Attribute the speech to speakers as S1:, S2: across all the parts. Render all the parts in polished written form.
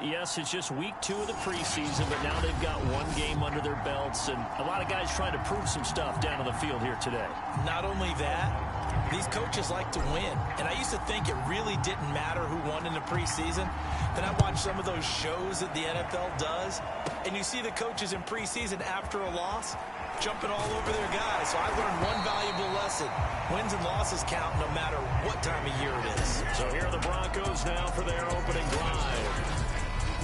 S1: yes, it's just week 2 of the preseason, but now they've got one game under their belts, and a lot of guys trying to prove some stuff down on the field here today.
S2: Not only that, these coaches like to win, and I used to think it really didn't matter who won in the preseason. Then I watched some of those shows that the NFL does, and you see the coaches in preseason after a loss jumping all over their guys. So I learned one valuable lesson. Wins and losses count no matter what time of year it is.
S1: So here are the Broncos now for their opening drive.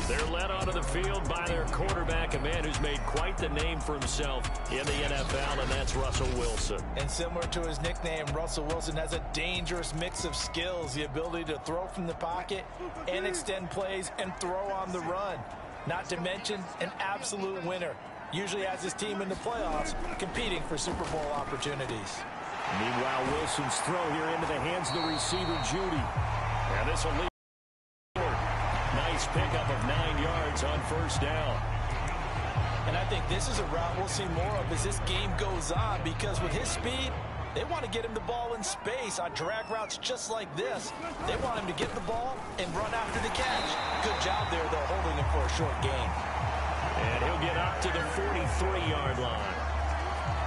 S1: They're led onto the field by their quarterback, a man who's made quite the name for himself in the NFL, and that's Russell Wilson.
S2: And similar to his nickname, Russell Wilson has a dangerous mix of skills, the ability to throw from the pocket and extend plays and throw on the run. Not to mention an absolute winner. Usually has his team in the playoffs competing for Super Bowl opportunities.
S1: Meanwhile, Wilson's throw here into the hands of the receiver, Judy. And this will lead. Nice pickup of 9 yards on first down.
S2: And I think this is a route we'll see more of as this game goes on, because with his speed, they want to get him the ball in space on drag routes just like this. They want him to get the ball and run after the catch. Good job there, though, holding him for a short gain.
S1: And he'll get up to the 43-yard line.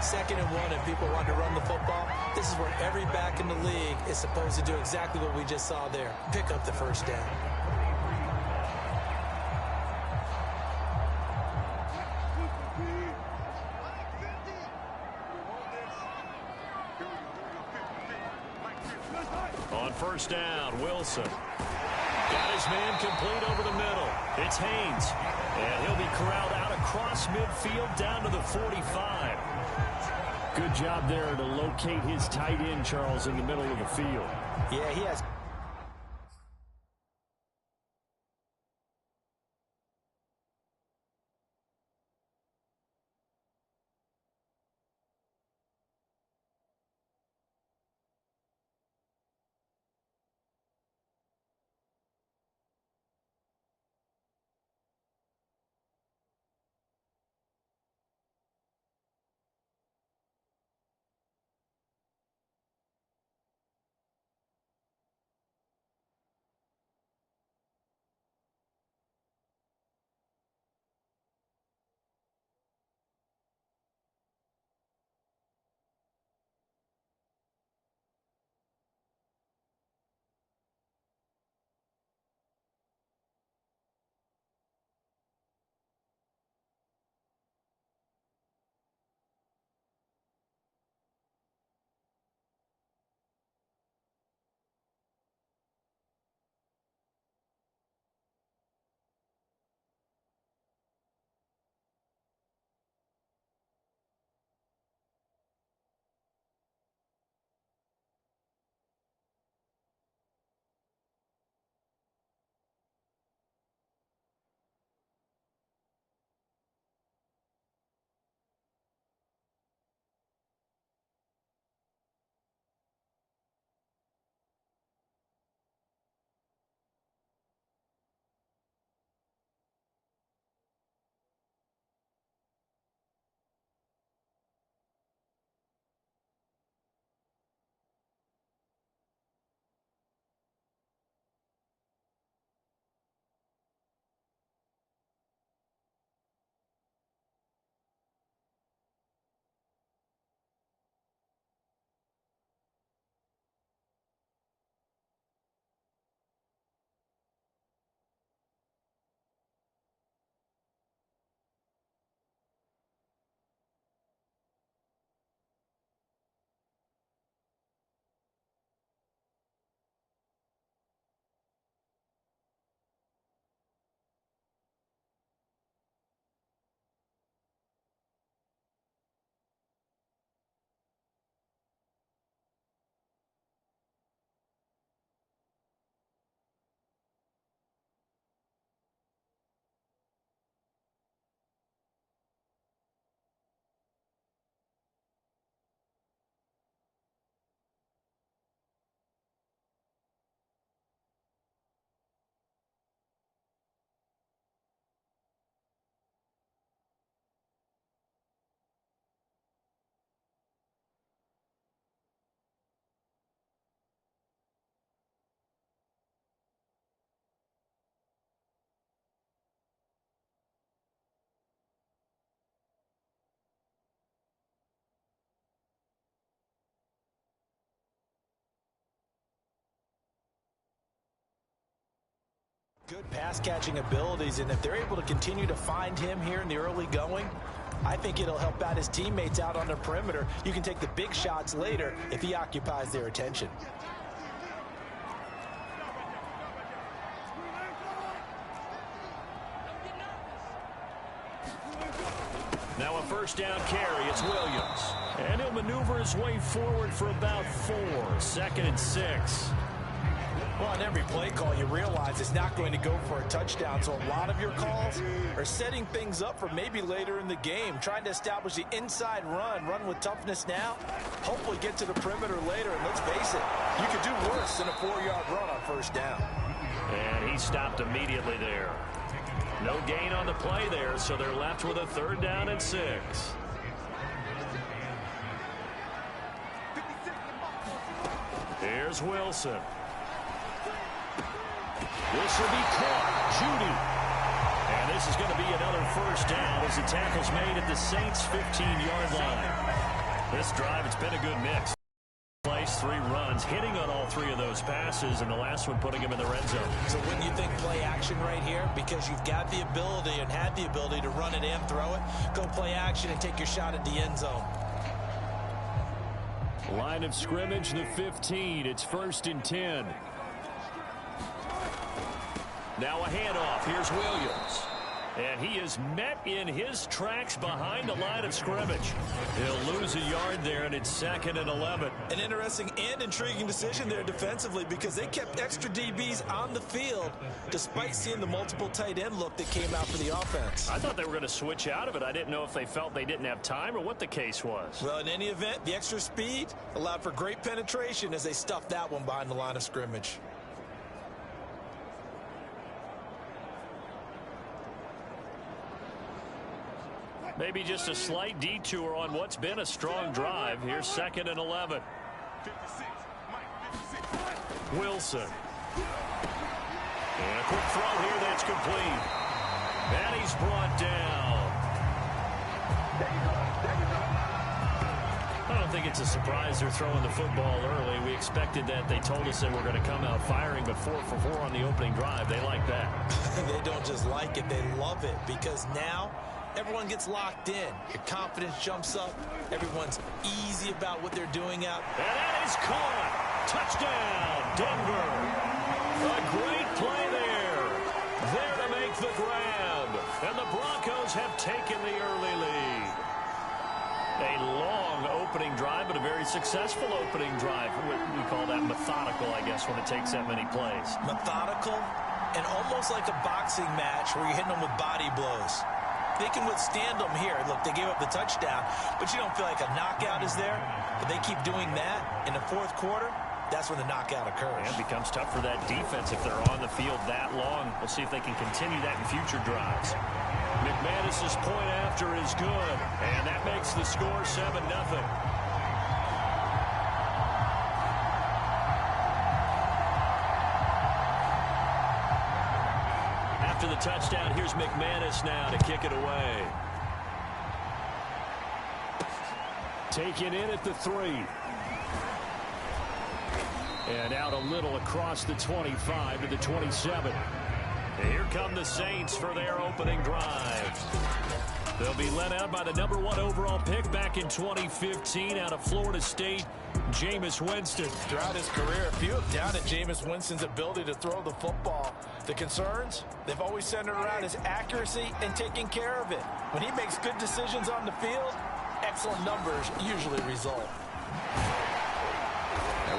S2: 2nd and 1, and people want to run the football. This is where every back in the league is supposed to do exactly what we just saw there. Pick up the first down.
S1: On first down, Wilson. Got his man complete over the middle. It's Haynes. And he'll be corralled out across midfield down to the 45. Good job there to locate his tight end, Charles, in the middle of the field.
S2: Yeah, he has good pass-catching abilities, and if they're able to continue to find him here in the early going, I think it'll help out his teammates out on the perimeter. You can take the big shots later if he occupies their attention.
S1: Now a first down carry. It's Williams. And he'll maneuver his way forward for about 4. 2nd and 6.
S2: Well, on every play call, you realize it's not going to go for a touchdown. So a lot of your calls are setting things up for maybe later in the game, trying to establish the inside run with toughness now, hopefully get to the perimeter later. And let's face it, you could do worse than a 4-yard run on first down.
S1: And he stopped immediately there. No gain on the play there, so they're left with a 3rd down and 6. Here's Wilson. This will be caught. Judy. And this is going to be another first down as the tackle's made at the Saints' 15-yard line. This drive, it's been a good mix. Plays 3 runs, hitting on all 3 of those passes, and the last one putting him in the red zone.
S2: So wouldn't you think play action right here? Because you've got the ability and had the ability to run it and throw it. Go play action and take your shot at the end zone.
S1: Line of scrimmage, the 15. It's 1st and 10. Now a handoff. Here's Williams. And he is met in his tracks behind the line of scrimmage. He'll lose a yard there, and it's 2nd and 11.
S2: An interesting and intriguing decision there defensively because they kept extra DBs on the field despite seeing the multiple tight end look that came out for the offense.
S1: I thought they were going to switch out of it. I didn't know if they felt they didn't have time or what the case was.
S2: Well, in any event, the extra speed allowed for great penetration as they stuffed that one behind the line of scrimmage.
S1: Maybe just a slight detour on what's been a strong drive. Here's 2nd and 11. Wilson. And a quick throw here that's complete. And he's brought down. I don't think it's a surprise they're throwing the football early. We expected that. They told us they were going to come out firing, but 4 for 4 on the opening drive. They like that.
S2: They don't just like it, they love it, because now everyone gets locked in. Your confidence jumps up. Everyone's easy about what they're doing out.
S1: And that is caught. Touchdown, Denver. A great play there. There to make the grab. And the Broncos have taken the early lead. A long opening drive, but a very successful opening drive. We call that methodical, I guess, when it takes that many plays.
S2: Methodical and almost like a boxing match where you're hitting them with body blows. They can withstand them here. Look, they gave up the touchdown, but you don't feel like a knockout is there. But they keep doing that in the 4th quarter. That's when the knockout occurs.
S1: And it becomes tough for that defense if they're on the field that long. We'll see if they can continue that in future drives. McManus's point after is good, and that makes the score 7-0. After the touchdown, here's McManus now to kick it away. Taken in at the 3. And out a little across the 25 to the 27. Here come the Saints for their opening drive. They'll be led out by the #1 overall pick back in 2015 out of Florida State, Jameis Winston.
S2: Throughout his career, few have doubted Jameis Winston's ability to throw the football. The concerns, they've always centered around his accuracy and taking care of it. When he makes good decisions on the field, excellent numbers usually result.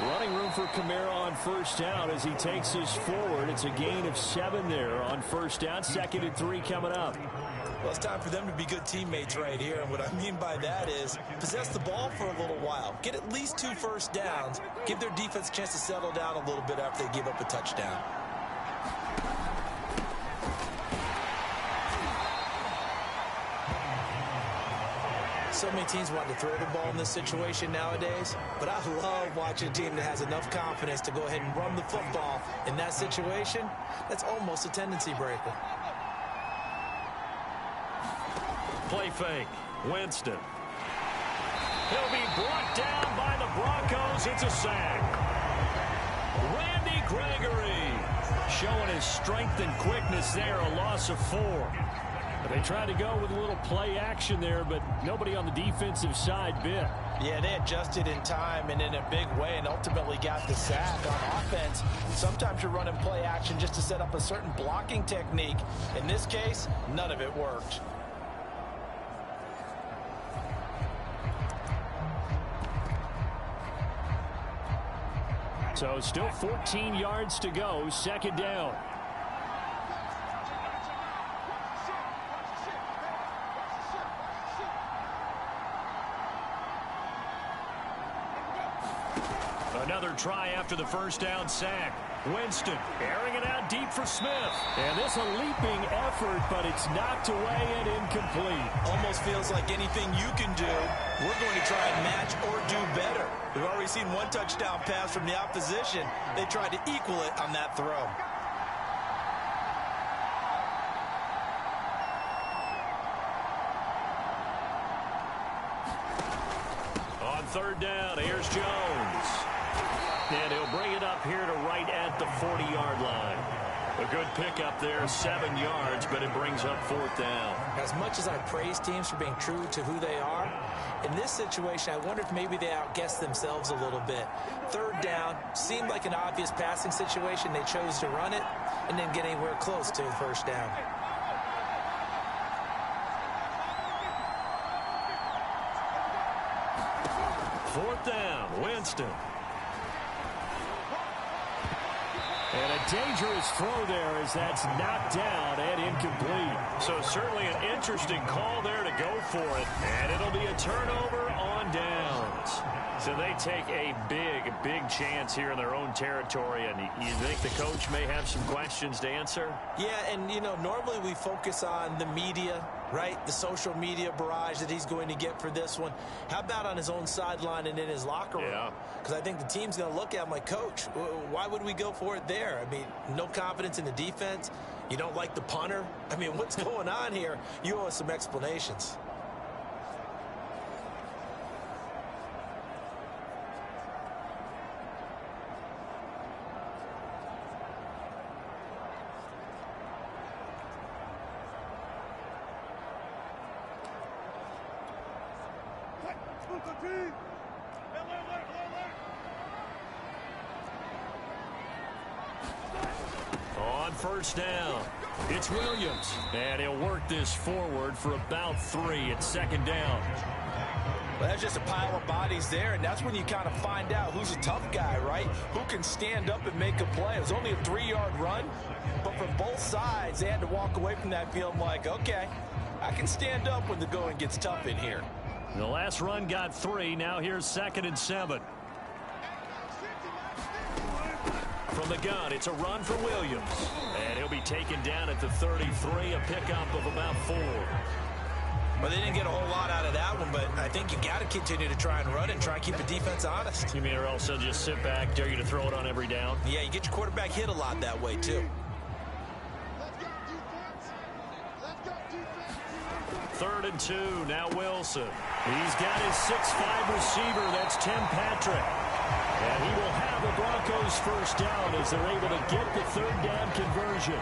S1: Running room for Kamara on first down as he takes his forward. It's a gain of 7 there on first down. 2nd and 3 coming up.
S2: Well, it's time for them to be good teammates right here. And what I mean by that is possess the ball for a little while. Get at least 2 first downs. Give their defense a chance to settle down a little bit after they give up a touchdown. So many teams want to throw the ball in this situation nowadays, but I love watching a team that has enough confidence to go ahead and run the football in that situation. That's almost a tendency breaker.
S1: Play fake. Winston. He'll be brought down by the Broncos. It's a sack. Randy Gregory. Showing his strength and quickness there, a loss of 4. But they tried to go with a little play action there, but nobody on the defensive side bit.
S2: Yeah, they adjusted in time and in a big way and ultimately got the sack. On offense, sometimes you're running play action just to set up a certain blocking technique. In this case, none of it worked.
S1: So still 14 yards to go, second down. Another try after the first down sack. Winston airing it out deep for Smith. And this a leaping effort, but it's knocked away and incomplete.
S2: Almost feels like anything you can do, we're going to try and match or do better. We've already seen one touchdown pass from the opposition. They tried to equal it on that throw.
S1: On third down, here's Jones. And he'll bring it up here to right at the 40-yard line. A good pickup there, 7 yards, but it brings up fourth down.
S2: As much as I praise teams for being true to who they are, in this situation, I wonder if maybe they outguessed themselves a little bit. Third down seemed like an obvious passing situation. They chose to run it and didn't get anywhere close to first down.
S1: Fourth down, Winston. And a dangerous throw there as that's knocked down and incomplete. So certainly an interesting call there to go for it. And it'll be a turnover on downs. So they take a big chance here in their own territory. And you think the coach may have some questions to answer?
S2: Yeah, and, you know, normally we focus on the media, right? The social media barrage that he's going to get for this one. How about on his own sideline and in his locker room?
S1: Yeah.
S2: Because I think the team's going to look at him like, Coach, why would we go for it there? I mean, no confidence in the defense. You don't like the punter. I mean, what's going on here? You owe us some explanations.
S1: On first down, it's Williams. And he'll work this forward for about 3 at second down.
S2: Well, that's just a pile of bodies there, and that's when you kind of find out who's a tough guy, right? Who can stand up and make a play. It was only a 3-yard run, but for both sides, they had to walk away from that field like, okay, I can stand up when the going gets tough in here.
S1: The last run got 3. Now here's 2nd and 7. From the gun, it's a run for Williams. And he'll be taken down at the 33, a pickup of about 4.
S2: Well, they didn't get a whole lot out of that one, but I think you got to continue to try and run and try and keep the defense honest.
S1: You mean or else they'll just sit back, dare you to throw it on every down?
S2: Yeah, you get your quarterback hit a lot that way, too.
S1: Third and 2, now Wilson. He's got his 6'5" receiver, that's Tim Patrick. And he will have the Broncos first down as they're able to get the third down conversion.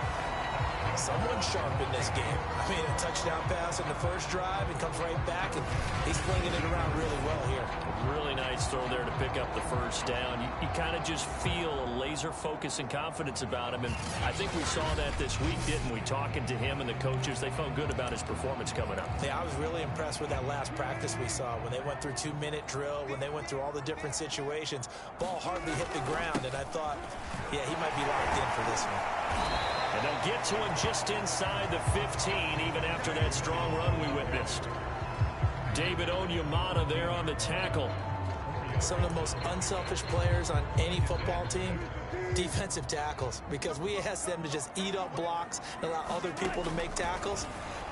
S2: Someone sharp in this game. I mean, a touchdown pass in the first drive and comes right back, and he's flinging it around really well here.
S1: Really nice throw there to pick up the first down. You kind of just feel a laser focus and confidence about him, and I think we saw that this week, didn't we? Talking to him and the coaches, they felt good about his performance coming up.
S2: Yeah, I was really impressed with that last practice we saw when they went through 2-minute drill, when they went through all the different situations. Ball hardly hit the ground, and I thought, yeah, he might be locked in for this one.
S1: And they'll get to him just inside the 15, even after that strong run we witnessed. David Onyemata there on the tackle.
S2: Some of the most unselfish players on any football team, defensive tackles, because we ask them to just eat up blocks and allow other people to make tackles.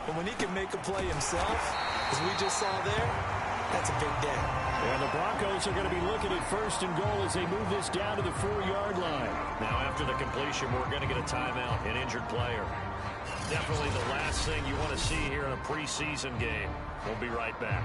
S2: But when he can make a play himself, as we just saw there, that's a big day.
S1: And the Broncos are going to be looking at first and goal as they move this down to the 4-yard line. Now, after the completion, we're going to get a timeout, an injured player. Definitely the last thing you want to see here in a preseason game. We'll be right back.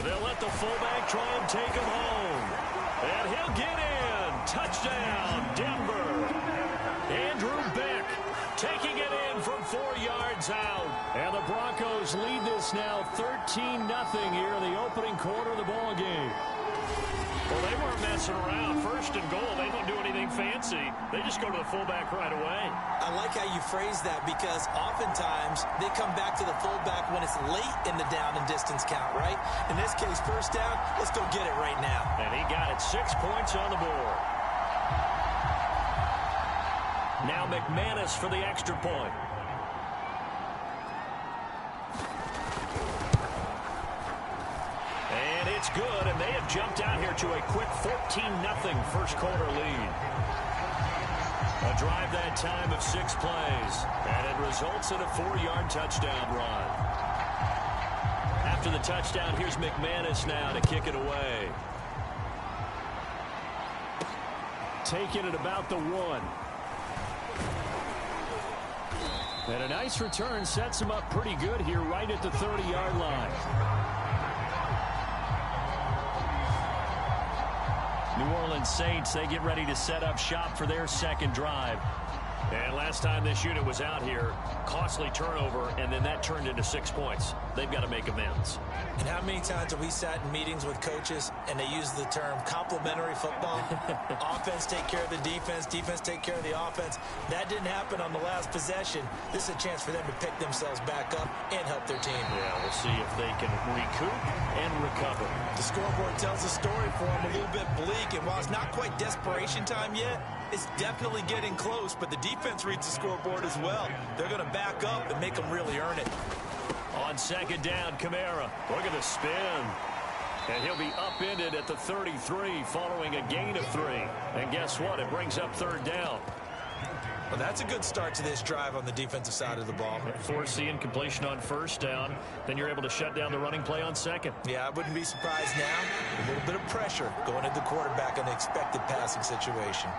S1: They'll let the fullback try and take him home. And he'll get in. Touchdown, Denver. Andrew Beck taking it in from 4 yards out. And the Broncos lead this now 13-0 here in the opening quarter of the ball game. Well, they weren't messing around. First and goal, they don't do anything fancy. They just go to the fullback right away.
S2: I like how you phrase that because oftentimes they come back to the fullback when it's late in the down and distance count, right? In this case, first down, let's go get it right now.
S1: And he got it, 6 points on the board. Now McManus for the extra point. And it's good, and they have jumped out here to a quick 14-0 first quarter lead. A drive that time of 6 plays, and it results in a 4-yard touchdown run. After the touchdown, here's McManus now to kick it away. Taking it about the 1. And a nice return sets him up pretty good here right at the 30-yard line. New Orleans Saints, they get ready to set up shop for their second drive. And last time this unit was out here, costly turnover, and then that turned into 6 points. They've got to make amends.
S2: And how many times have we sat in meetings with coaches and they use the term complementary football? Offense take care of the defense, defense take care of the offense. That didn't happen on the last possession. This is a chance for them to pick themselves back up and help their team.
S1: Yeah, we'll see if they can recoup and recover.
S2: The scoreboard tells a story for them a little bit bleak, and while it's not quite desperation time yet, it's definitely getting close, but the defense reads the scoreboard as well. They're going to back up and make them really earn it.
S1: On second down, Kamara. Look at the spin. And he'll be upended at the 33 following a gain of 3. And guess what? It brings up third down.
S2: Well, that's a good start to this drive on the defensive side of the ball.
S1: Force the incompletion on first down. Then you're able to shut down the running play on second.
S2: Yeah, I wouldn't be surprised now. A little bit of pressure going at the quarterback in the expected passing situation.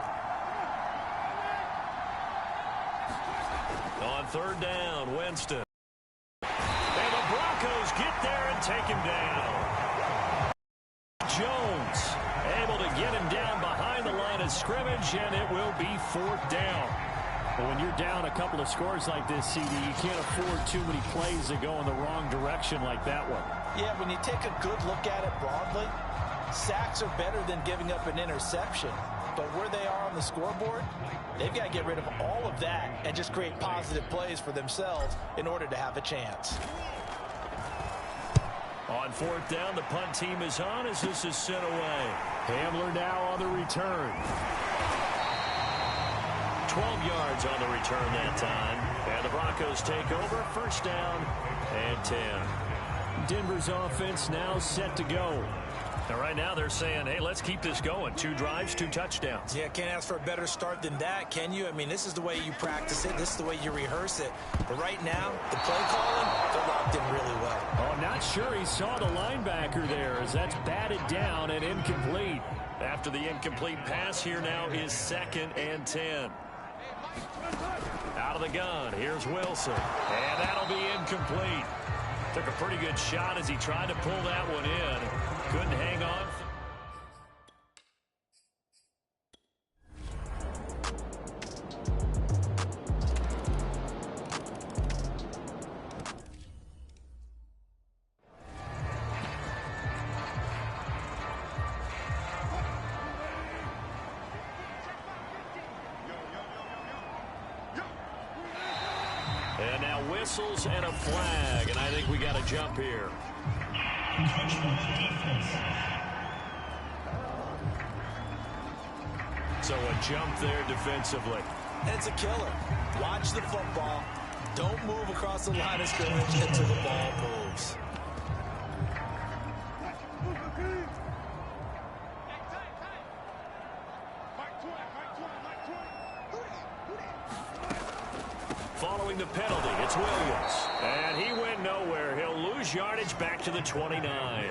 S1: On third down, Winston. And the Broncos get there and take him down. Jones able to get him down behind the line of scrimmage, and it will be fourth down. But when you're down a couple of scores like this, CD, you can't afford too many plays that go in the wrong direction like that one.
S2: Yeah, when you take a good look at it broadly, sacks are better than giving up an interception. But where they are on the scoreboard, they've got to get rid of all of that and just create positive plays for themselves in order to have a chance.
S1: On fourth down, the punt team is on as this is sent away. Hamler now on the return. 12 yards on the return that time. And the Broncos take over. First down and 10. Denver's offense now set to go. And right now they're saying, hey, let's keep this going. 2 drives, 2 touchdowns.
S2: Yeah, can't ask for a better start than that, can you? I mean, this is the way you practice it. This is the way you rehearse it. But right now, the play calling, they're locked in really well.
S1: Oh, I'm not sure he saw the linebacker there as that's batted down and incomplete. After the incomplete pass, here now is 2nd and 10. Out of the gun, here's Wilson. And that'll be incomplete. Took a pretty good shot as he tried to pull that one in. Couldn't hang on. And now whistles and a flag, and I think we got a jump here. So a jump there defensively.
S2: And it's a killer. Watch the football. Don't move across the line of scrimmage until the ball moves.
S1: Following the penalty, it's Williams. And he went nowhere. He'll lose yardage back to the 29.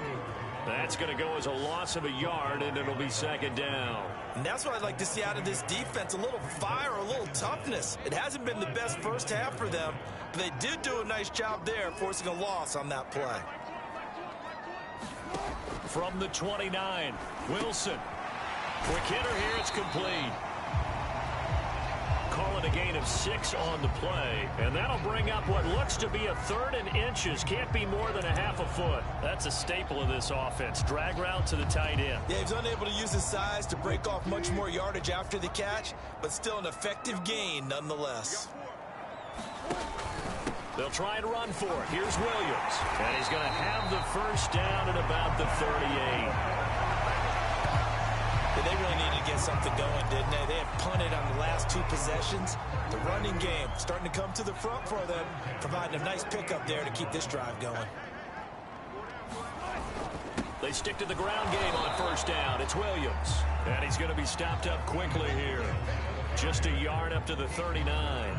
S1: That's going to go as a loss of a yard, and it'll be 2nd down.
S2: And that's what I'd like to see out of this defense, a little fire, a little toughness. It hasn't been the best first half for them, but they did do a nice job there, forcing a loss on that play.
S1: From the 29, Wilson. Quick hitter here, it's complete. Call it a gain of 6 on the play, and that'll bring up what looks to be a 3rd and inches. Can't be more than a half a foot. That's a staple of this offense. Drag route to the tight end.
S2: Yeah, he's unable to use his size to break off much more yardage after the catch, but still an effective gain nonetheless.
S1: They'll try and run for it. Here's Williams, and he's going to have the first down at about the 38.
S2: They really needed to get something going, didn't they? They had punted on the last 2 possessions. The running game starting to come to the front for them, providing a nice pickup there to keep this drive going.
S1: They stick to the ground game on first down. It's Williams, and he's going to be stopped up quickly here. Just a yard up to the 39.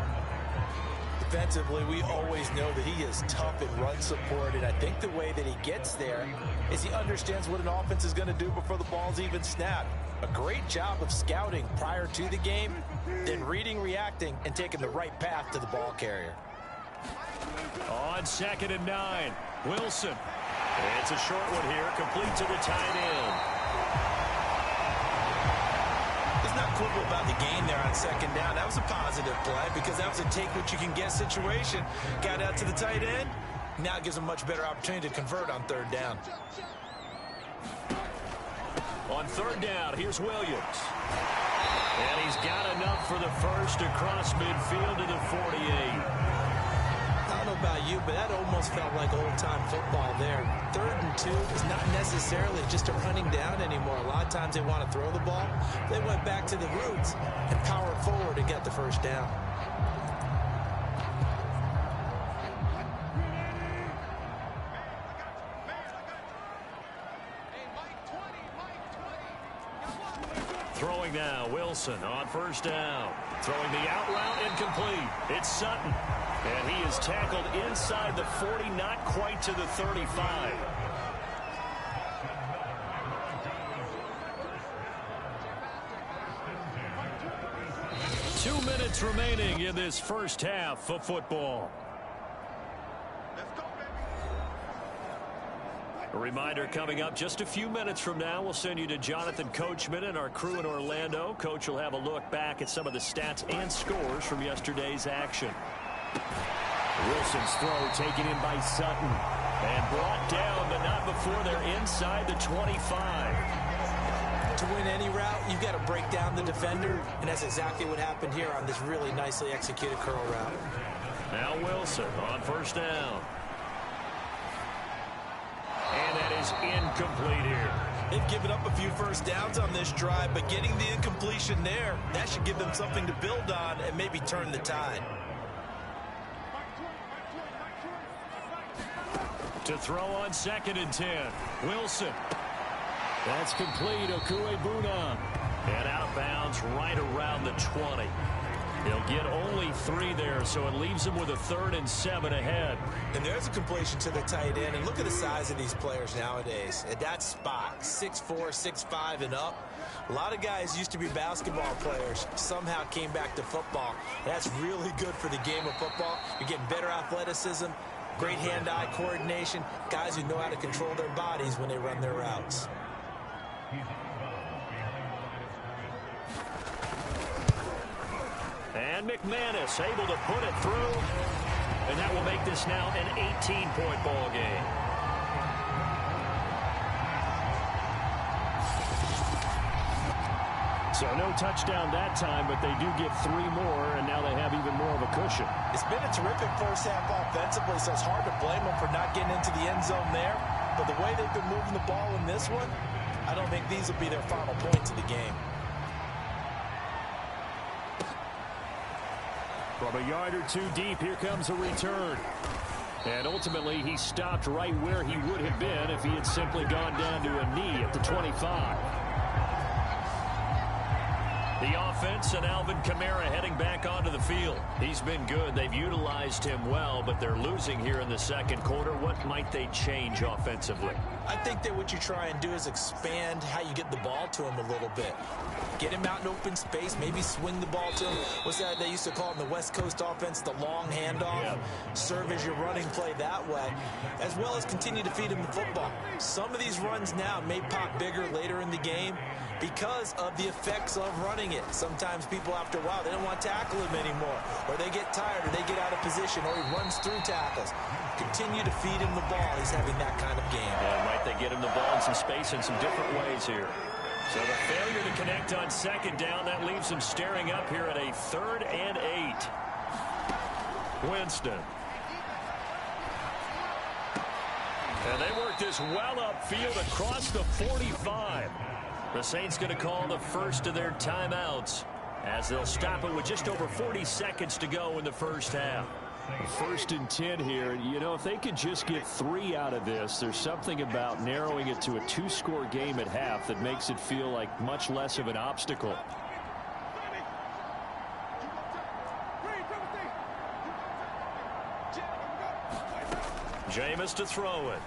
S2: Defensively, we always know that he is tough in run support, and I think the way that he gets there is he understands what an offense is going to do before the ball's even snapped. A great job of scouting prior to the game, then reading, reacting, and taking the right path to the ball carrier.
S1: On 2nd and 9, Wilson. It's a short one here, complete to the tight end.
S2: There's not quibble about the gain there on 2nd down. That was a positive play because that was a take-what-you-can-get situation. Got out to the tight end. Now it gives him a much better opportunity to convert on 3rd down.
S1: On 3rd down, here's Williams. And he's got enough for the first across midfield to the 48.
S2: I don't know about you, but that almost felt like old-time football there. 3rd and 2 is not necessarily just a running down anymore. A lot of times they want to throw the ball. They went back to the roots and powered forward to get the first down.
S1: Throwing now, Wilson on first down. Throwing the out route, incomplete. It's Sutton. And he is tackled inside the 40, not quite to the 35. Two minutes remaining in this first half of football. A reminder coming up just a few minutes from now, we'll send you to Jonathan Coachman and our crew in Orlando. Coach will have a look back at some of the stats and scores from yesterday's action. Wilson's throw taken in by Sutton and brought down, but not before they're inside the 25.
S2: To win any route, you've got to break down the defender, and that's exactly what happened here on this really nicely executed curl route.
S1: Now Wilson on first down. And that is incomplete here.
S2: They've given up a few first downs on this drive, but getting the incompletion there, that should give them something to build on and maybe turn the tide.
S1: To throw on 2nd and 10. Wilson. That's complete. Okuegbuna. And out of bounds right around the 20. He'll get only 3 there, so it leaves him with a 3rd and 7 ahead.
S2: And there's a completion to the tight end. And look at the size of these players nowadays. At that spot, 6'4", 6'5", and up. A lot of guys used to be basketball players, somehow came back to football. That's really good for the game of football. You're getting better athleticism, great hand-eye coordination, guys who know how to control their bodies when they run their routes.
S1: And McManus able to put it through. And that will make this now an 18-point ball game. So no touchdown that time, but they do get 3 more, and now they have even more of a cushion.
S2: It's been a terrific first half offensively, so it's hard to blame them for not getting into the end zone there. But the way they've been moving the ball in this one, I don't think these will be their final points of the game.
S1: From a yard or 2 deep, here comes a return. And ultimately, he stopped right where he would have been if he had simply gone down to a knee at the 25. The offense and Alvin Kamara heading back onto the field. He's been good. They've utilized him well, but they're losing here in the second quarter. What might they change offensively?
S2: I think that what you try and do is expand how you get the ball to him a little bit. Get him out in open space, maybe swing the ball to him. What's that they used to call in the West Coast offense, the long handoff? Yeah. Serve as your running play that way, as well as continue to feed him the football. Some of these runs now may pop bigger later in the game because of the effects of running it. Sometimes people, after a while, they don't want to tackle him anymore, or they get tired, or they get out of position, or he runs through tackles. Continue to feed him the ball. He's having that kind of game.
S1: Yeah, might they get him the ball in some space in some different ways here. So the failure to connect on second down, that leaves them staring up here at a 3rd and 8. Winston. And they work this well upfield across the 45. The Saints going to call the first of their timeouts as they'll stop it with just over 40 seconds to go in the first half.
S3: 1st and 10 here. You know, if they could just get 3 out of this, there's something about narrowing it to a 2-score game at half that makes it feel like much less of an obstacle.
S1: Jameis to throw it.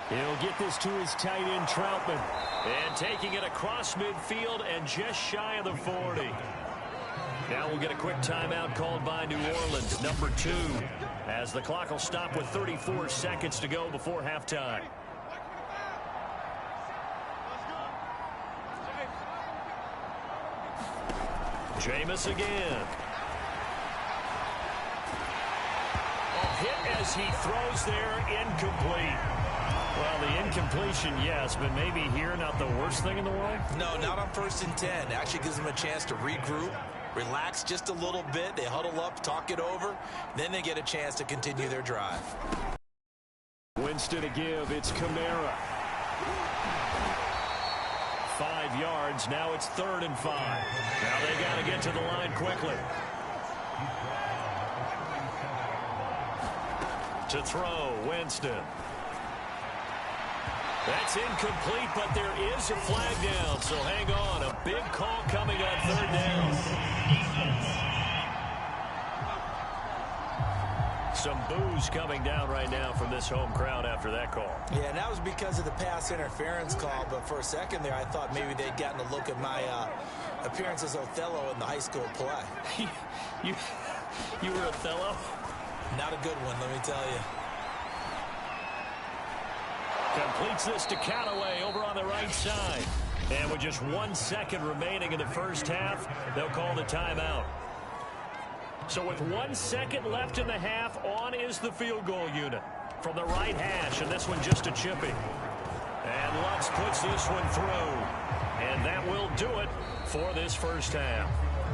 S3: He'll get this to his tight end, Troutman.
S1: And taking it across midfield and just shy of the 40. Now we'll get a quick timeout called by New Orleans, number 2, as the clock will stop with 34 seconds to go before halftime. Jameis again. Hit as he throws there, incomplete. Well, the incompletion, yes, but maybe here not the worst thing in the world?
S2: No, not on 1st and 10. Actually gives them a chance to regroup, relax just a little bit. They huddle up, talk it over, then they get a chance to continue their drive.
S3: Winston to give. It's Kamara.
S1: 5 yards. Now it's 3rd and 5. Now they got to get to the line quickly. To throw, Winston. That's incomplete, but there is a flag down, so hang on. A big call coming on 3rd down. Some boos coming down right now from this home crowd after that call.
S2: Yeah, and that was because of the pass interference call, but for a second there I thought maybe they'd gotten a look at my appearance as Othello in the high school play.
S1: You were Othello?
S2: Not a good one, let me tell you.
S1: Completes this to Callaway over on the right side. And with just 1 second remaining in the first half, they'll call the timeout. So with 1 second left in the half, on is the field goal unit from the right hash, and this one just a chippy. And Lutz puts this one through. And that will do it for this first half.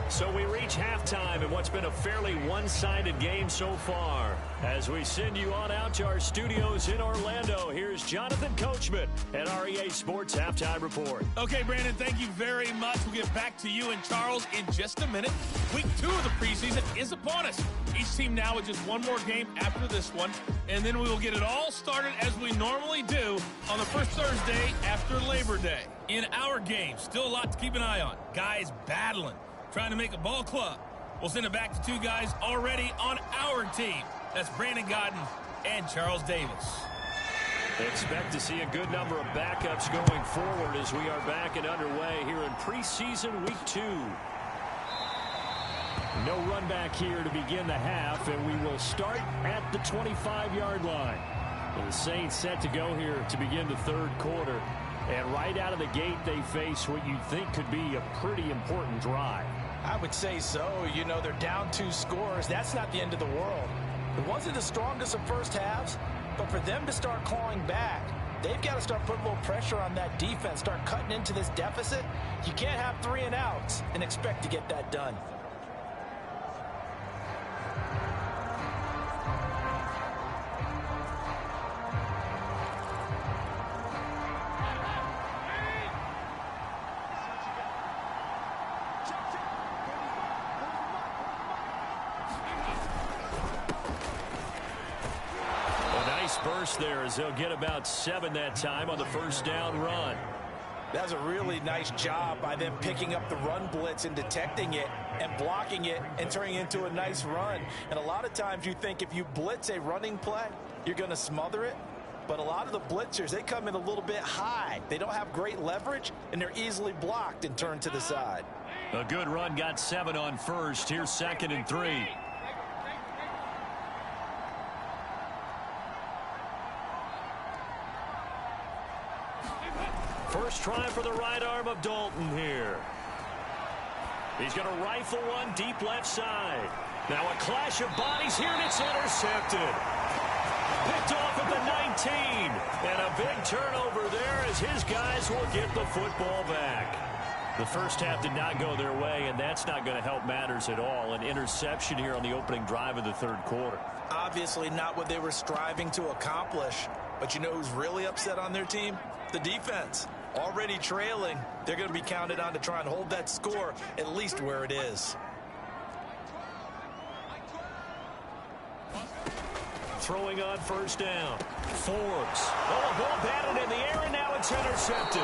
S1: So we reach halftime in what's been a fairly one-sided game so far. As we send you on out to our studios in Orlando, here's Jonathan Coachman at REA Sports Halftime Report.
S4: Okay, Brandon, thank you very much. We'll get back to you and Charles in just a minute. Week 2 of the preseason is upon us. Each team now with just one more game after this one, and then we will get it all started as we normally do on the first Thursday after Labor Day. In our game, still a lot to keep an eye on. Guys battling, trying to make a ball club. We'll send it back to 2 guys already on our team. That's Brandon Godden and Charles Davis.
S1: Expect to see a good number of backups going forward as we are back and underway here in preseason week 2.
S3: No run back here to begin the half, and we will start at the 25-yard line. And the Saints set to go here to begin the 3rd quarter. And right out of the gate, they face what you think could be a pretty important drive.
S2: I would say so. You know, they're down 2 scores. That's not the end of the world. It wasn't the strongest of first halves, but for them to start clawing back, they've got to start putting a little pressure on that defense, start cutting into this deficit. You can't have 3 and outs and expect to get that done.
S1: Burst there as they'll get about 7 that time on the first down run.
S2: That was a really nice job by them picking up the run blitz and detecting it and blocking it and turning it into a nice run. And a lot of times you think if you blitz a running play, you're going to smother it. But a lot of the blitzers, they come in a little bit high. They don't have great leverage, and they're easily blocked and turned to the side.
S3: A good run, got 7 on first. Here's 2nd and 3. First try for the right arm of Dalton here. He's going to rifle one deep left side. Now a clash of bodies here, and it's intercepted. Picked off at the 19. And a big turnover there as his guys will get the football back. The first half did not go their way, and that's not going to help matters at all. An interception here on the opening drive of the third quarter.
S2: Obviously not what they were striving to accomplish. But you know who's really upset on their team? The defense. Already trailing, they're going to be counted on to try and hold that score at least where it is.
S3: Throwing on first down. Forbes. Oh, a ball batted in the air, and now it's intercepted.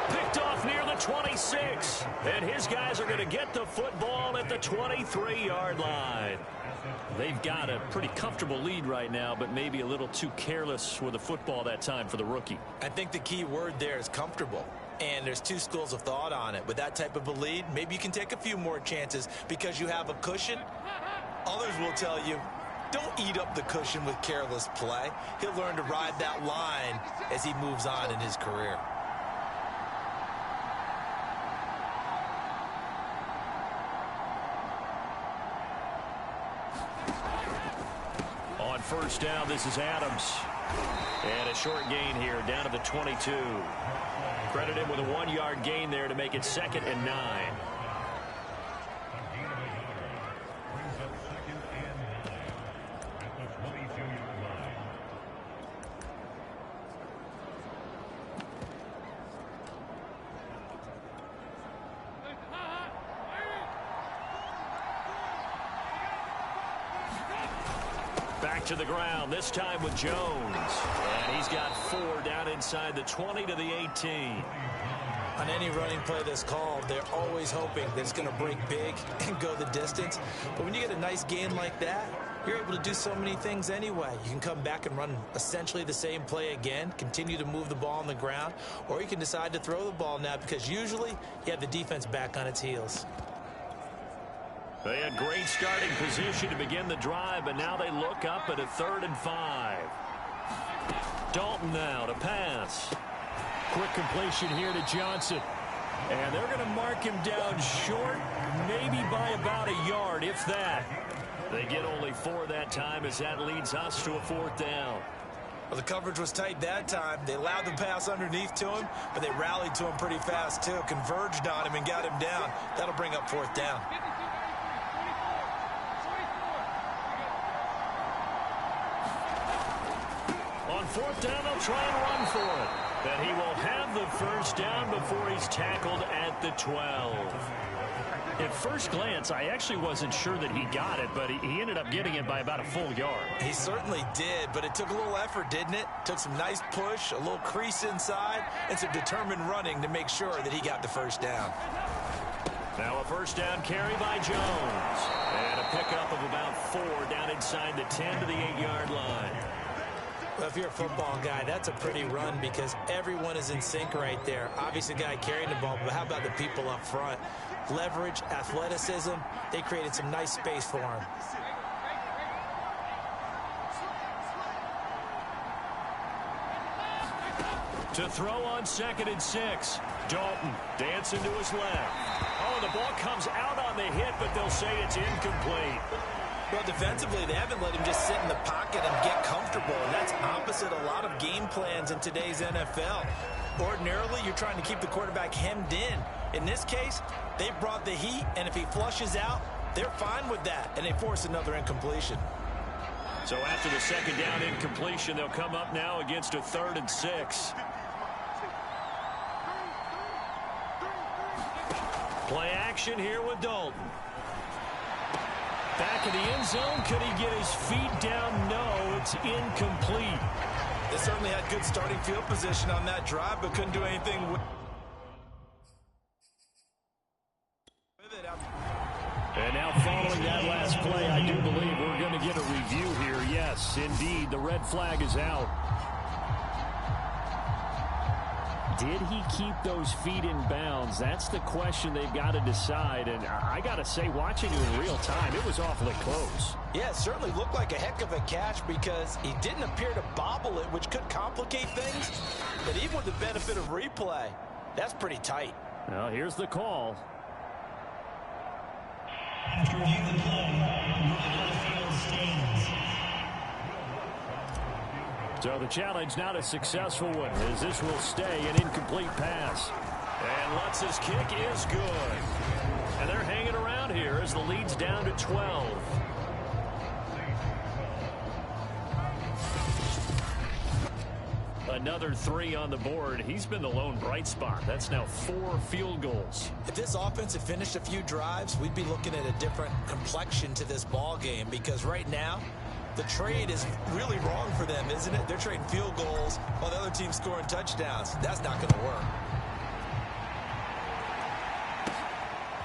S3: Picked off near the 26. And his guys are going to get the football at the 23-yard line. They've got a pretty comfortable lead right now, but maybe a little too careless with the football that time for the rookie.
S2: I think the key word there is comfortable. And there's two schools of thought on it. With that type of a lead, maybe you can take a few more chances because you have a cushion. Others will tell you, don't eat up the cushion with careless play. He'll learn to ride that line as he moves on in his career.
S3: On first down, this is Adams. And a short gain here down to the 22. Credit him with a 1-yard gain there to make it 2nd and 9. Back to the ground, this time with Jones. And he's got 4 down inside the 20 to the 18.
S2: On any running play that's called, they're always hoping that it's going to break big and go the distance. But when you get a nice gain like that, you're able to do so many things anyway. You can come back and run essentially the same play again, continue to move the ball on the ground, or you can decide to throw the ball now because usually you have the defense back on its heels.
S3: They had great starting position to begin the drive, but now they look up at a 3rd and 5. Dalton now to pass. Quick completion here to Johnson. And they're going to mark him down short, maybe by about a yard, if that. They get only 4 that time as that leads us to a 4th down.
S2: Well, the coverage was tight that time. They allowed the pass underneath to him, but they rallied to him pretty fast, too. Converged on him and got him down. That'll bring up 4th down.
S3: On 4th down, they'll try and run for it. And he will have the first down before he's tackled at the 12. At first glance, I actually wasn't sure that he got it, but he ended up getting it by about a full yard.
S2: He certainly did, but it took a little effort, didn't it? Took some nice push, a little crease inside, and some determined running to make sure that he got the first down.
S3: Now a first down carry by Jones. And a pickup of about 4 down inside the 10 to the 8-yard line.
S2: Well, if you're a football guy, that's a pretty run because everyone is in sync right there. Obviously, the guy carrying the ball, but how about the people up front? Leverage, athleticism, they created some nice space for him.
S3: To throw on 2nd and 6. Dalton dancing to his left. Oh, the ball comes out on the hit, but they'll say it's incomplete.
S2: Well, defensively, they haven't let him just sit in the pocket and get comfortable, and that's opposite a lot of game plans in today's NFL. Ordinarily, you're trying to keep the quarterback hemmed in. In this case, they brought the heat, and if he flushes out, they're fine with that, and they force another incompletion.
S3: So after the 2nd down incompletion, they'll come up now against a 3rd and 6. Play action here with Dalton. Back in the end zone, could he get his feet down? No, it's incomplete.
S2: They certainly had good starting field position on that drive, but couldn't do anything with it.
S3: And now following that last play, I do believe we're going to get a review here. Yes, indeed, the red flag is out. Did he keep those feet in bounds? That's the question they've got to decide. And I got to say, watching it in real time, it was awfully close.
S2: Yeah, it certainly looked like a heck of a catch because he didn't appear to bobble it, which could complicate things. But even with the benefit of replay, that's pretty tight.
S3: Well, here's the call.
S5: After reviewing the play, moving on the field stands.
S3: So the challenge not a successful one, as this will stay an incomplete pass.
S1: And Lutz's kick is good. And they're hanging around here as the lead's down to 12.
S3: Another 3 on the board. He's been the lone bright spot. That's now 4 field goals.
S2: If this offense had finished a few drives, we'd be looking at a different complexion to this ball game because right now, the trade is really wrong for them, isn't it? They're trading field goals while the other team's scoring touchdowns. That's not going to work.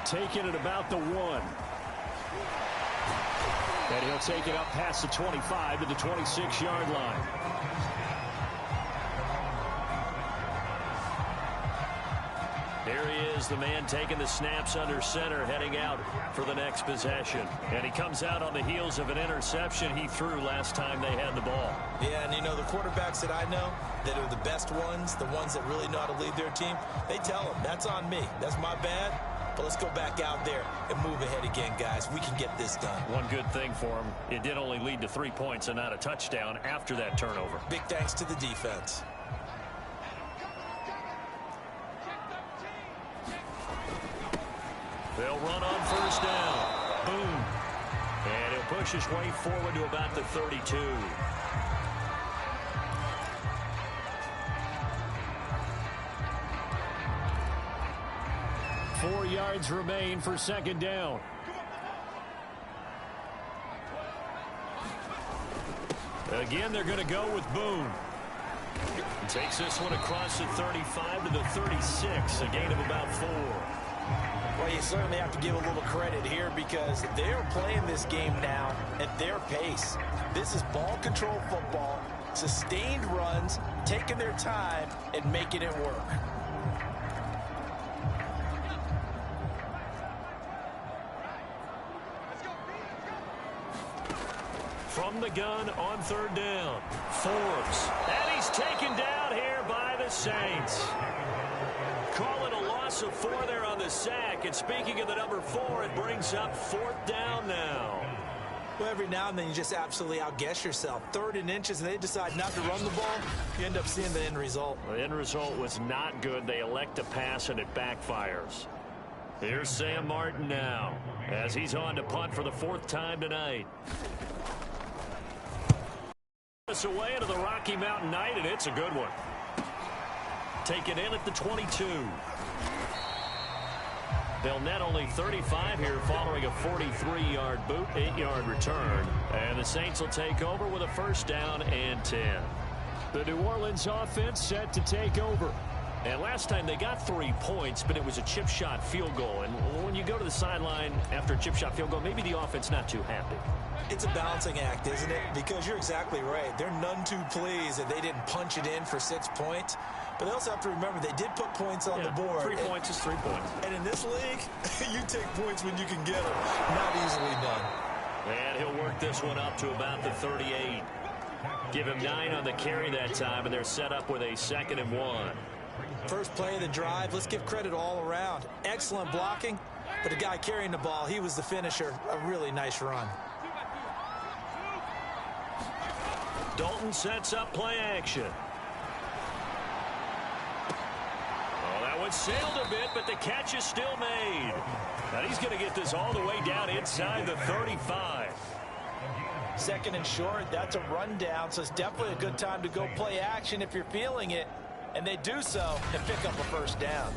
S3: Taking it about the 1. And he'll take it up past the 25 to the 26-yard line.
S1: Here he is, the man taking the snaps under center, heading out for the next possession. And he comes out on the heels of an interception he threw last time they had the ball.
S2: Yeah, and you know, the quarterbacks that I know that are the best ones, the ones that really know how to lead their team, they tell them, that's on me. That's my bad. But let's go back out there and move ahead again, guys. We can get this done.
S1: One good thing for him, it did only lead to 3 points and not a touchdown after that turnover.
S2: Big thanks to the defense.
S1: They'll run on first down. Boom. And he'll push his way forward to about the 32.
S3: Four yards remain for second down. Again, they're going to go with Boone.
S1: Takes this one across the 35 to the 36, a gain of about 4.
S2: Well, you certainly have to give a little credit here because they are playing this game now at their pace. This is ball control football, sustained runs, taking their time and making it work.
S1: From the gun on third down, Forbes. And he's taken down here by the Saints. Call it a loss of 4 there on the sack. And speaking of the number 4, it brings up 4th down now.
S2: Well, every now and then you just absolutely outguess yourself. 3rd and inches, and they decide not to run the ball. You end up seeing the end result.
S1: The end result was not good. They elect to pass, and it backfires. Here's Sam Martin now as he's on to punt for the 4th time tonight. This away into the Rocky Mountain Night, and it's a good one. Taken in at the 22. They'll net only 35 here following a 43-yard boot, 8-yard return. And the Saints will take over with a first down and 10.
S3: The New Orleans offense set to take over.
S1: And last time they got 3 points, but it was a chip shot field goal. And when you go to the sideline after a chip shot field goal, maybe the offense not too happy.
S2: It's a balancing act, isn't it? Because you're exactly right. They're none too pleased that they didn't punch it in for 6 points. But they also have to remember they did put points on the board.
S1: 3 points is 3 points.
S2: And in this league, you take points when you can get them. Not easily done.
S1: And he'll work this one up to about the 38. Give him 9 on the carry that time, and they're set up with a 2nd and 1.
S2: First play of the drive, let's give credit all around. Excellent blocking, but the guy carrying the ball, he was the finisher. A really nice run.
S1: Dalton sets up play action. Oh, that one sailed a bit, but the catch is still made. Now he's going to get this all the way down inside the 35.
S2: 2nd and short, that's a rundown, so it's definitely a good time to go play action if you're feeling it. And they do so and pick up a first down.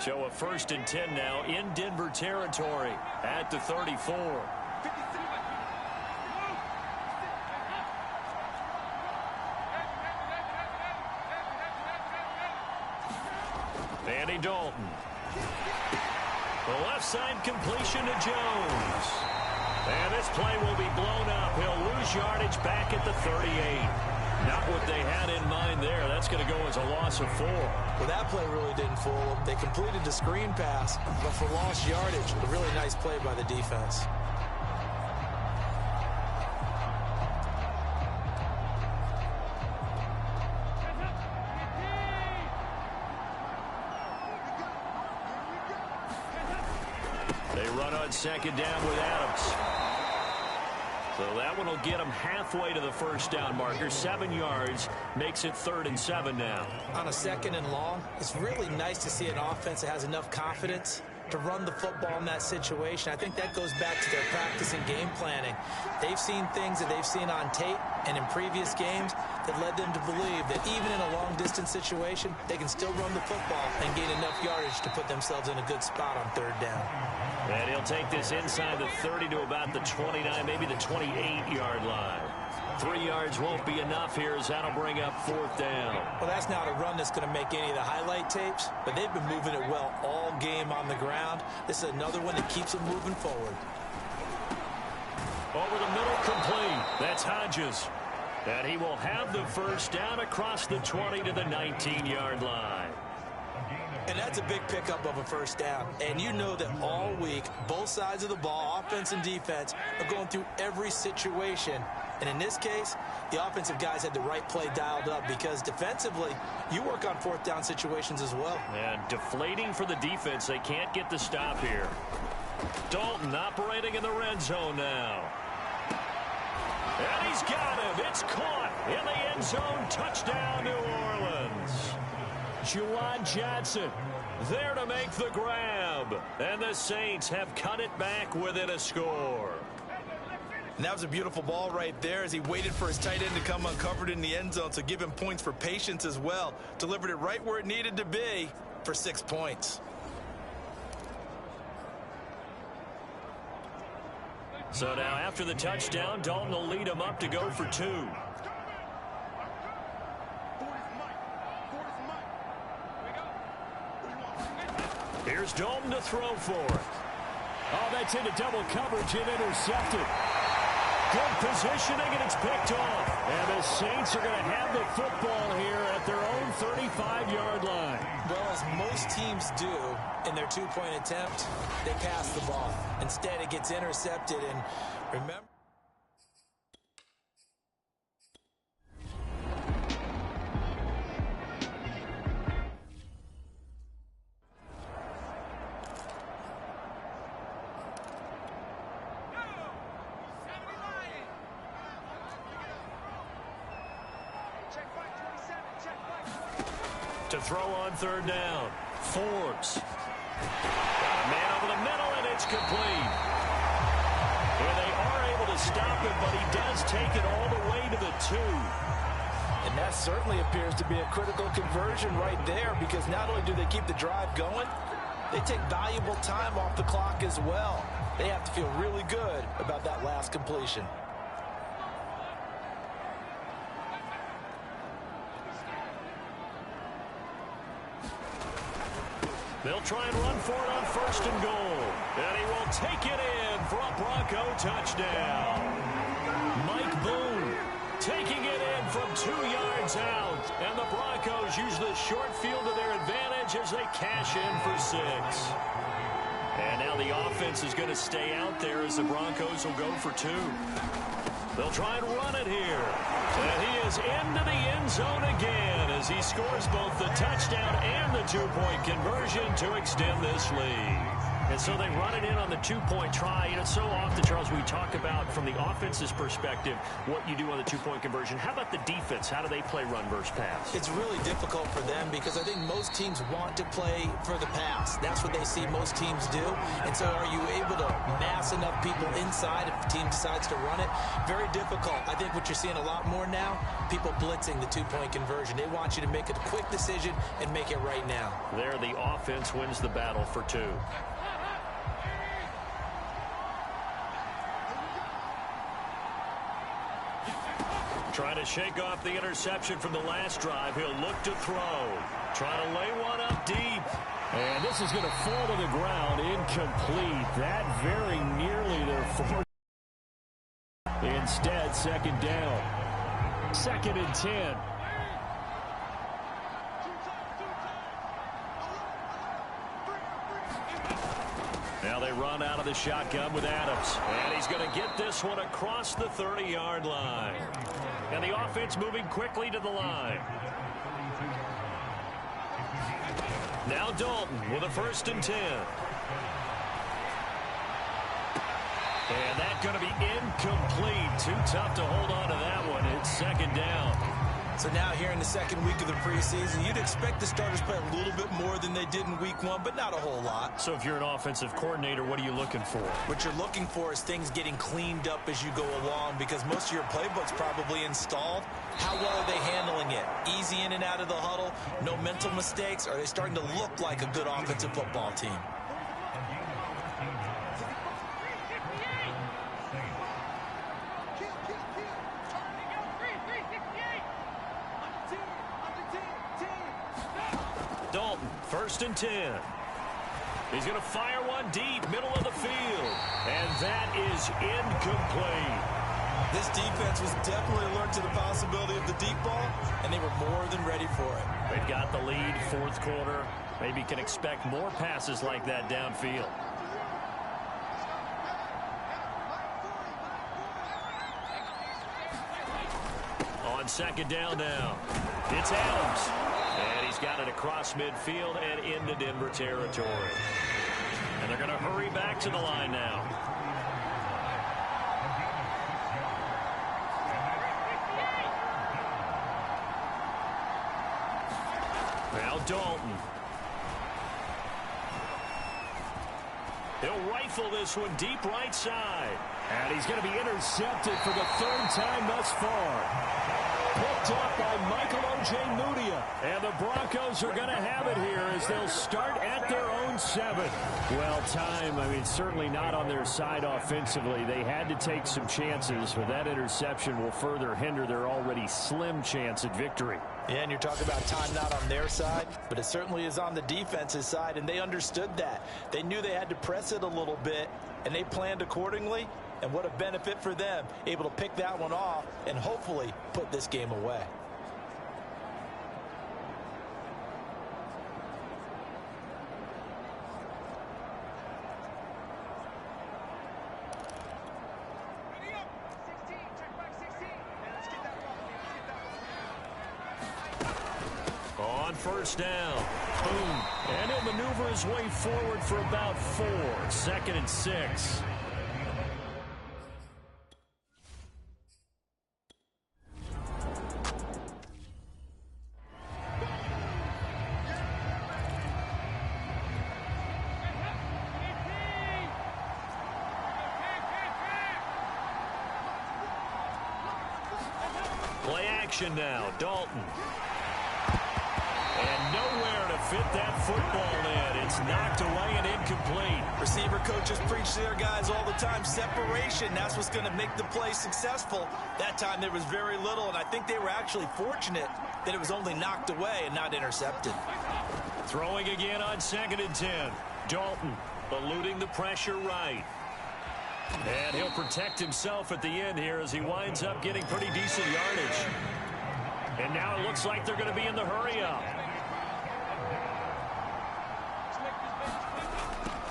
S3: So a 1st and 10 now in Denver territory at the 34. Andy Dalton. The left side completion to Jones. And this play will be blown up. He'll lose yardage back at the 38. Not what they had in mind there. That's going to go as a loss of 4.
S2: Well, that play really didn't fool them. They completed the screen pass, but for lost yardage, a really nice play by the defense.
S3: They run on 2nd down with Adams. So that one will get them halfway to the 1st down marker. 7 yards makes it 3rd and 7 now.
S2: On a 2nd and long, it's really nice to see an offense that has enough confidence to run the football in that situation. I think that goes back to their practice and game planning. They've seen things that they've seen on tape and in previous games that led them to believe that even in a long-distance situation, they can still run the football and gain enough yardage to put themselves in a good spot on 3rd down.
S3: And he'll take this inside the 30 to about the 29, maybe the 28-yard line. 3 yards won't be enough here as that'll bring up 4th down.
S2: Well, that's not a run that's going to make any of the highlight tapes, but they've been moving it well all game on the ground. This is another one that keeps them moving forward.
S3: Over the middle, complete. That's Hodges. And he will have the 1st down across the 20 to the 19-yard line.
S2: And that's a big pickup of a 1st down. And you know that all week, both sides of the ball, offense and defense, are going through every situation. And in this case, the offensive guys had the right play dialed up because defensively, you work on 4th down situations as well.
S3: And deflating for the defense. They can't get the stop here. Dalton operating in the red zone now. And he's got him. It's caught in the end zone. Touchdown, New Orleans. Juwan Johnson there to make the grab. And the Saints have cut it back within a score.
S2: And that was a beautiful ball right there as he waited for his tight end to come uncovered in the end zone. So give him points for patience as well. Delivered it right where it needed to be for 6 points.
S3: So now after the touchdown, Dalton will lead him up to go for 2. Here's Dalton to throw for it. Oh, that's into double coverage and intercepted. Good positioning, and it's picked off. And the Saints are going to have the football here at their own 35-yard line.
S2: Well, as most teams do in their 2-point attempt, they pass the ball. Instead, it gets intercepted. And remember,
S3: to throw on 3rd down. Forbes. Got a man over the middle, and it's complete. And they are able to stop him, but he does take it all the way to the 2.
S2: and that certainly appears to be a critical conversion right there because not only do they keep the drive going, they take valuable time off the clock as well. They have to feel really good about that last completion.
S3: They'll try and run for it on 1st and goal. And he will take it in for a Bronco touchdown. Mike Boone taking it in from 2 yards out. And the Broncos use the short field to their advantage as they cash in for 6. And now the offense is going to stay out there as the Broncos will go for 2. They'll try and run it here. And he is into the end zone again as he scores both the touchdown and the 2-point conversion to extend this lead. And so they run it in on the 2-point try. You know, so often, Charles, we talk about from the offense's perspective what you do on the 2-point conversion. How about the defense? How do they play run versus pass?
S2: It's really difficult for them because I think most teams want to play for the pass. That's what they see most teams do. And so are you able to mass enough people inside if the team decides to run it. Very difficult. I think what you're seeing a lot more now, people blitzing the two-point conversion. They want you to make a quick decision and make it right now.
S1: There, the offense wins the battle for 2. Trying to shake off the interception from the last drive. He'll look to throw. Trying to lay one up deep.
S3: And this is going to fall to the ground. Incomplete. That very nearly their 4th. Instead, 2nd down. 2nd and 10. Now they run out of the shotgun with Adams. And he's going to get this one across the 30-yard line. And the offense moving quickly to the line. Now Dalton with a 1st and 10. And that's going to be incomplete. Too tough to hold on to that one. It's 2nd down.
S2: So now here in the 2nd week of the preseason, you'd expect the starters to play a little bit more than they did in week 1, but not a whole lot.
S1: So if you're an offensive coordinator, what are you looking for?
S2: What you're looking for is things getting cleaned up as you go along, because most of your playbook's probably installed. How well are they handling it? Easy in and out of the huddle, no mental mistakes? Are they starting to look like a good offensive football team?
S1: Dalton, 1st and 10. He's going to fire one deep, middle of the field. And that is incomplete.
S2: This defense was definitely alert to the possibility of the deep ball, and they were more than ready for it.
S1: They've got the lead, 4th quarter. Maybe can expect more passes like that downfield. On 2nd down now, it's Adams. And he's got it across midfield and into Denver territory. And they're going to hurry back to the line now. Now Dalton. He'll rifle this one deep right side.
S3: And he's going to be intercepted for the 3rd time thus far. Picked up by Michael Ojemudia. And the Broncos are going to have it here as they'll start at their own 7. Well, time, certainly not on their side offensively. They had to take some chances, but that interception will further hinder their already slim chance at victory.
S2: Yeah, and you're talking about time not on their side, but it certainly is on the defense's side, and they understood that. They knew they had to press it a little bit, and they planned accordingly. And what a benefit for them, able to pick that one off and hopefully put this game away.
S1: On 1st down. Boom. And he'll maneuver his way forward for about 4. 2nd and 6. Play action now, Dalton. And nowhere to fit that football in. It's knocked away and incomplete.
S2: Receiver coaches preach to their guys all the time. Separation, that's what's going to make the play successful. That time there was very little, and I think they were actually fortunate that it was only knocked away and not intercepted.
S1: Throwing again on 2nd and 10. Dalton eluding the pressure right. And he'll protect himself at the end here as he winds up getting pretty decent yardage. And now it looks like they're going to be in the hurry-up.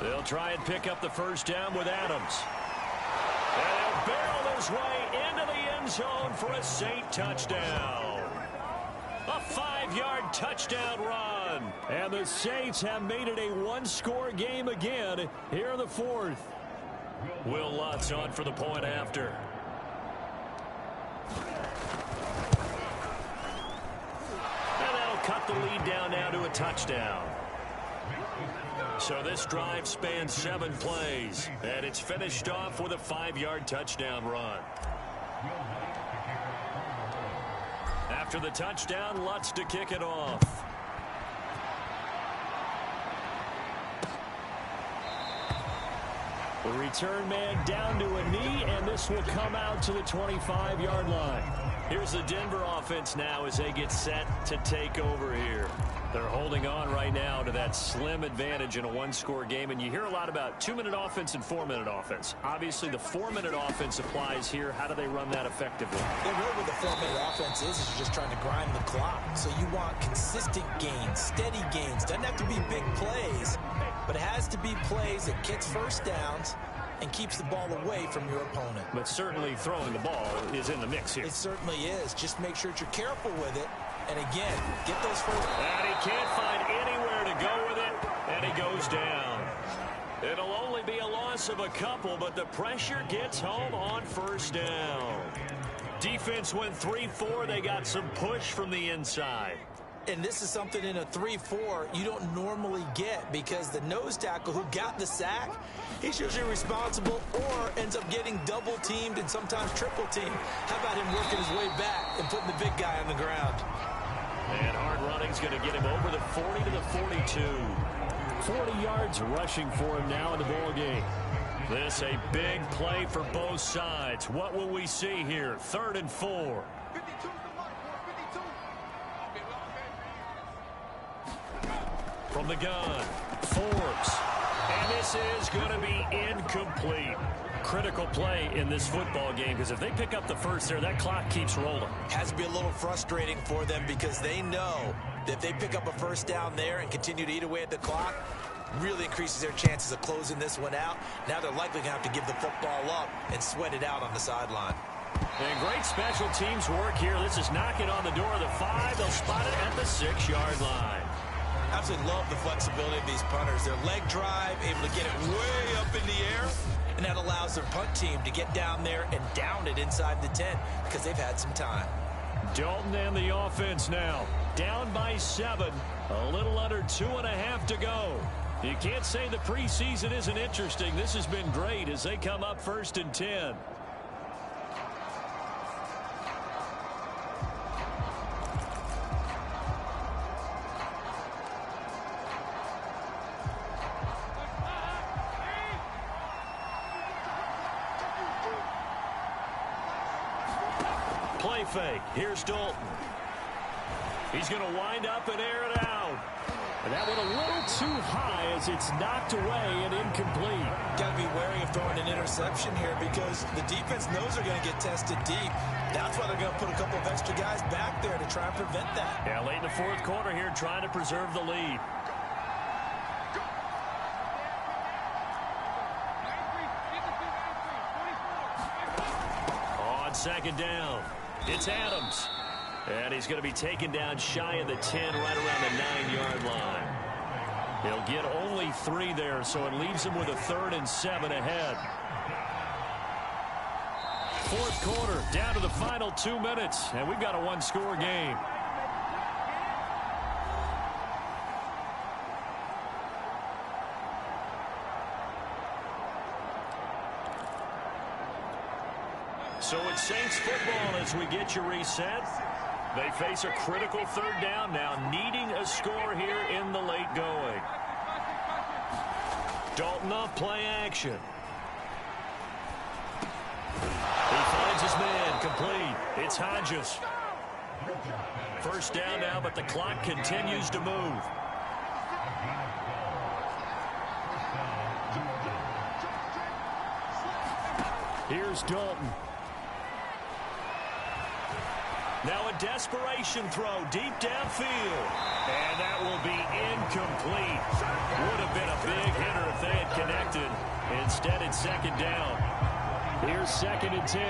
S1: They'll try and pick up the 1st down with Adams. And he'll barrel his way into the end zone for a Saint touchdown. A 5-yard touchdown run.
S3: And the Saints have made it a one-score game again here in the 4th.
S1: Will Lutz on for the point after. And that'll cut the lead down now to a touchdown. So this drive spans 7 plays, and it's finished off with a 5-yard touchdown run. After the touchdown, Lutz to kick it off.
S3: The return man down to a knee, and this will come out to the 25-yard line.
S1: Here's the Denver offense now as they get set to take over here. They're holding on right now to that slim advantage in a 1-score game, and you hear a lot about 2-minute offense and 4-minute offense. Obviously, the 4-minute offense applies here. How do they run that effectively?
S2: Yeah, really what the 4-minute offense is you're just trying to grind the clock. So you want consistent gains, steady gains. Doesn't have to be big plays, but it has to be plays that gets first downs and keeps the ball away from your opponent.
S1: But certainly throwing the ball is in the mix here.
S2: It certainly is. Just make sure that you're careful with it. And again, get those first.
S1: And he can't find anywhere to go with it, and he goes down. It'll only be a loss of a couple, but the pressure gets home on first down. Defense went 3-4. They got some push from the inside.
S2: And this is something in a 3-4 you don't normally get, because the nose tackle who got the sack, he's usually responsible or ends up getting double teamed and sometimes triple teamed. How about him working his way back and putting the big guy on the ground?
S1: And hard running's going to get him over the 40 to the 42.
S3: 40 yards rushing for him now in the ball game.
S1: This a big play for both sides. What will we see here? 3rd and 4. From the gun, Forbes. And this is going to be incomplete. Critical play in this football game, because if they pick up the first there, that clock keeps rolling.
S2: Has to be a little frustrating for them, because they know that if they pick up a first down there and continue to eat away at the clock, really increases their chances of closing this one out. Now they're likely going to have to give the football up and sweat it out on the sideline.
S1: And great special teams work here. This is knocking on the door of the 5. They'll spot it at the 6-yard line.
S2: Absolutely love the flexibility of these punters. Their leg drive, able to get it way up in the air, and that allows their punt team to get down there and down it inside the 10 because they've had some time.
S1: Dalton and the offense now. Down by 7. A little under 2.5 to go. You can't say the preseason isn't interesting. This has been great as they come up 1st and 10. Play fake. Here's Dalton. He's going to wind up and air it out.
S3: And that went a little too high as it's knocked away and incomplete.
S2: Got to be wary of throwing an interception here, because the defense knows they're going to get tested deep. That's why they're going to put a couple of extra guys back there to try and prevent that.
S1: Yeah, late in the 4th quarter here, trying to preserve the lead. On 2nd down, it's Adams. And he's going to be taken down shy of the 10, right around the 9-yard line. He'll get only 3 there, so it leaves him with a 3rd and 7 ahead. 4th quarter, down to the final 2 minutes, and we've got a 1-score game. So it's Saints football as we get you reset. They face a critical 3rd down now, needing a score here in the late going. Dalton off play action. He finds his man, complete. It's Hodges. 1st down now, but the clock continues to move.
S3: Here's Dalton.
S1: Now a desperation throw deep downfield. And that will be incomplete. Would have been a big hitter if they had connected. Instead, it's 2nd down.
S3: Here's 2nd and 10.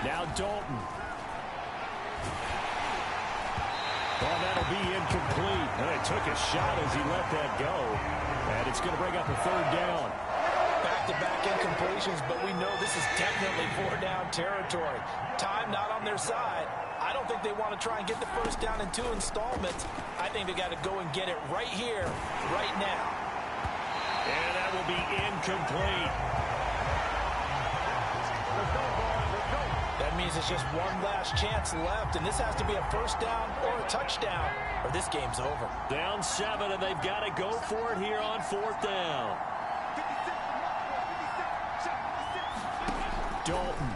S3: Now Dalton. Oh, that'll be incomplete. And it took a shot as he let that go. And it's going to bring up a 3rd down.
S2: Back-to-back incompletions, but we know this is definitely 4-down territory. Time not on their side. I don't think they want to try and get the first down in 2 installments. I think they got to go and get it right here, right now.
S1: And that will be incomplete.
S2: That means it's just one last chance left, and this has to be a first down or a touchdown, or this game's over.
S1: Down 7, and they've got to go for it here on 4th down. Dalton.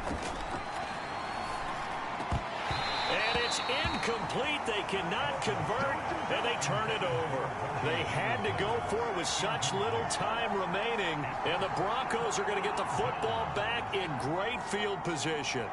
S1: And it's incomplete. They cannot convert, and they turn it over. They had to go for it with such little time remaining, and the Broncos are going to get the football back in great field position.